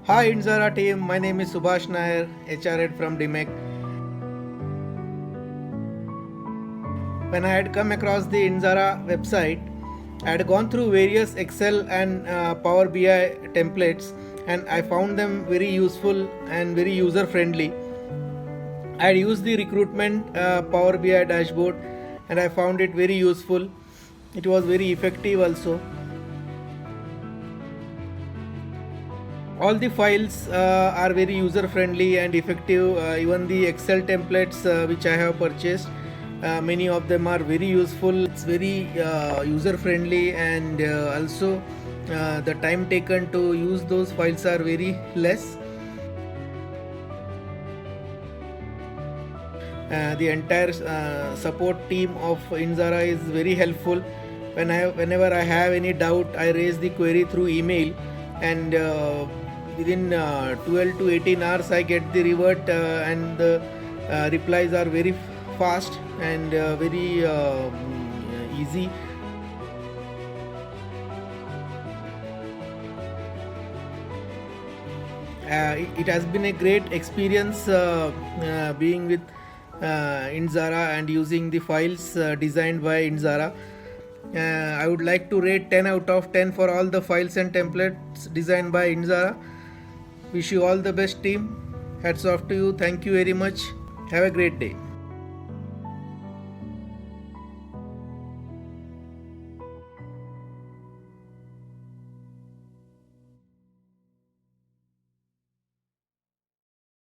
Hi Indzara team, my name is Subhash Nair, HR head from DMEC. When I had come across the Indzara website, I had gone through various Excel and Power BI templates and I found them very useful and very user friendly. I had used the Recruitment Power BI dashboard and I found it very useful. It was very effective also. All the files are very user friendly and effective. Even the Excel templates which I have purchased, many of them are very useful. It's very user friendly, and also the time taken to use those files are very less. The entire support team of Indzara is very helpful. Whenever I have any doubt, I raise the query through email, and within 12 to 18 hours I get the revert, and the replies are very fast and very easy. It has been a great experience being with Indzara and using the files designed by Indzara. I would like to rate 10 out of 10 for all the files and templates designed by Indzara. Wish you all the best, team. Hats off to you. Thank you very much. Have a great day.